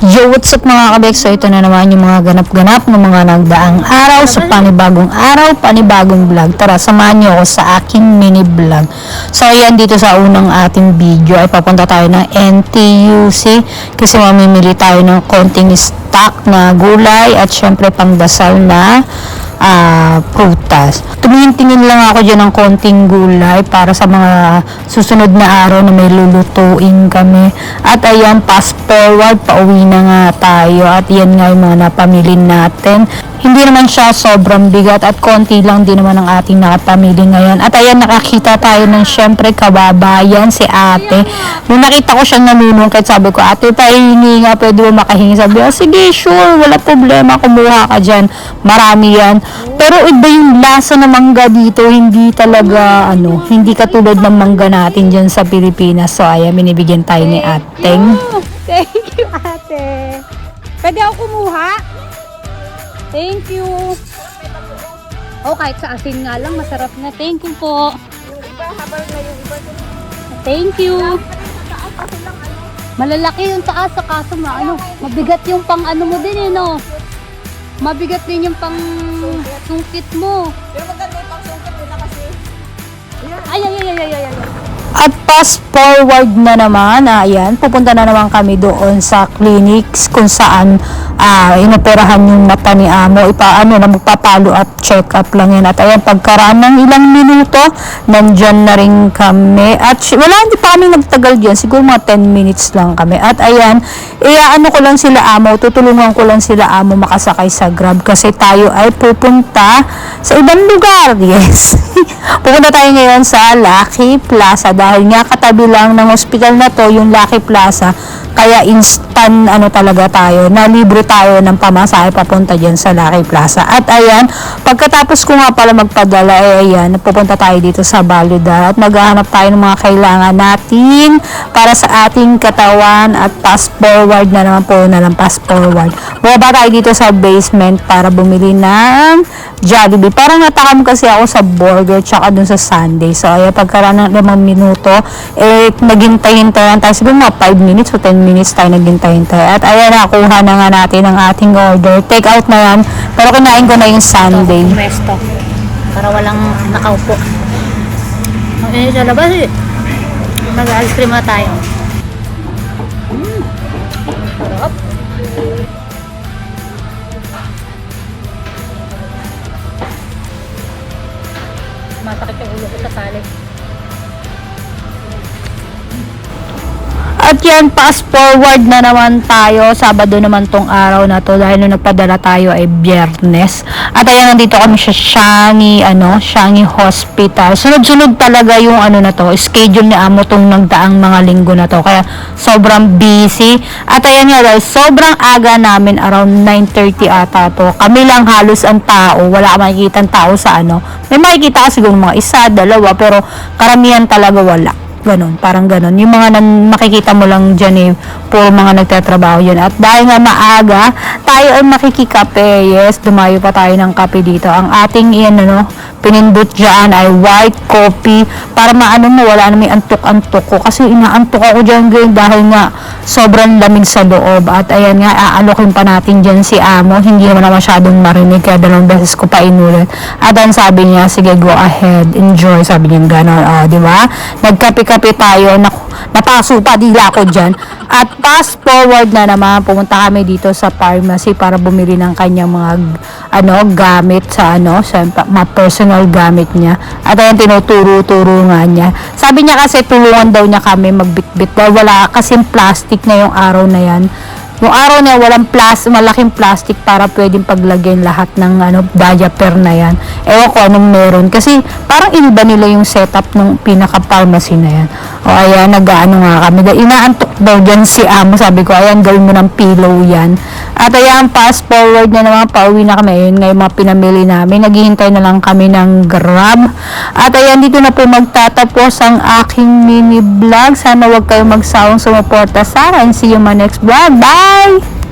Yo, what's up mga kabek? So ito na naman yung mga ganap-ganap ng mga nagdaang araw sa panibagong araw, panibagong vlog. Tara, samahan niyo ako sa aking mini vlog. So ayan, dito sa unang ating video ay papunta tayo ng NTUC kasi mamimili tayo ng konting stock na gulay at syempre pangdasal na prutas. Tumingin-tingin lang ako dyan ng konting gulay para sa mga susunod na araw na may lulutuin kami. At ayan, fast forward, pauwi na nga tayo. At yan nga yung mga napamili natin. Hindi naman siya sobrang bigat at konti lang din naman ang ating nakapamili ngayon. At ayan, nakakita tayo ng syempre kababayan, si ate. Nung nakita ko siyang nanunong, kahit sabi ko, ate, pahingi nga, pwede mo makahingi. Sabi ko, sige, sure, wala problema, kumuha ka dyan. Marami yan. Pero iba yung lasa ng mangga dito, hindi talaga, hindi katulad ng mangga natin dyan sa Pilipinas. So, ayan, binibigyan tayo ni ateng. Thank you, ate. Pwede ako kumuha? Thank you. Oh, kahit sa asin nga lang, masarap na. Thank you po. Thank you. Malalaki yung taas sa kaso mabigat yung pang mo din no. Mabigat din yung pang sungkit mo. Pero maganda yung pang sungkit nila kasi. Ay. At fast forward na naman, ayan, pupunta na naman kami doon sa clinics kung saan inoperahan yung mata ni Amo. Magpapalo up, check up lang yan. At ayan, pagkaraan ng ilang minuto, nandyan na rin kami. At hindi pa kami nagtagal dyan, siguro mga 10 minutes lang kami. At ayan, ko lang sila Amo, tutulungan ko lang sila Amo makasakay sa Grab kasi tayo ay pupunta sa ibang lugar. Yes. Pupunta tayo ngayon sa Lucky Plaza dahil nga katabi lang ng hospital na to yung Lucky Plaza, kaya instant talaga tayo, nalibre tayo ng pamasahe papunta dyan sa Lucky Plaza. At ayan, pagkatapos ko nga pala magpadala, ayan, pupunta tayo dito sa Baludar at maghahanap tayo ng mga kailangan natin para sa ating katawan. At fast forward na naman po fast forward. Bumaba tayo dito sa basement para bumili ng Jollibee. Parang natakam kasi ako sa burger tsaka dun sa Sunday. So ayan, pagkaraan ng 5 minuto, naghintay-hintay lang tayo. Siguro mga 5 minutes o 10 minutes tayo naghintay-hintay. At ayan, nakuha na nga natin ang ating order. Take out na yan. Pero kinain ko na yung Sunday. Resto. Para walang nakaupo. Sa labas mag-ice cream na tayo. Sarap. Masakit yung ulo ko sa tali. At yan, fast forward na naman tayo. Sabado naman tong araw na to dahil nung nagpadala tayo ay Biyernes. At ayan, nandito kami sa Shangi Hospital. Sunod-sunod talaga yung na to, schedule ni Amo tong nagdaang mga linggo na to. Kaya sobrang busy. At ayan nga, dahil sobrang aga namin, around 9:30 ata to. Kami lang halos ang tao. Wala ka makikita ang tao sa May makikita ka siguro mga isa, dalawa, pero karamihan talaga wala. Ganon, parang ganon. Yung mga makikita mo lang dyan puro mga nagtatrabaho yun. At dahil nga maaga, tayo ay makikikape. Yes, dumayo pa tayo ng kape dito. Ang ating pinindot dyan ay white coffee para wala na may antok-antok ko. Kasi inaantok ako dyan dahil nga sobrang lamig sa loob. At ayan nga, aalokin pa natin dyan si Amo. Hindi naman na masyadong marinig kaya 2 beses ko pa inulit. At then sabi niya, sige, go ahead, enjoy. Sabi niya gano'n, di ba? Nagkape-kape tayo. Napaso pa dila ko dyan. At fast forward na naman, pumunta kami dito sa pharmacy para bumili ng kanyang mga gamit sa mga personal gamit niya. At ayun, tinuturo-turo nga niya. Sabi niya kasi tulungan daw niya kami magbitbit dahil wala kasing plastic na yung araw na yan. Yung araw na walang malaking plastic para pwedeng paglagyan lahat ng diaper na yan. Ewan ko anong meron. Kasi parang iniba nila yung setup ng pinaka-pharmacy na yan. O ayan, nga kami. Inaantok daw dyan si Amo. Sabi ko, ayan, gawin mo ng pillow yan. At ayan, fast forward na naman, pauwi na kami. Ayun nga yung mga pinamili namin. Naghihintay na lang kami ng Grab. At ayan, dito na po magtatapos ang aking mini vlog. Sana wag kayong magsawang sumuporta sa akin. See you in my next vlog. Bye!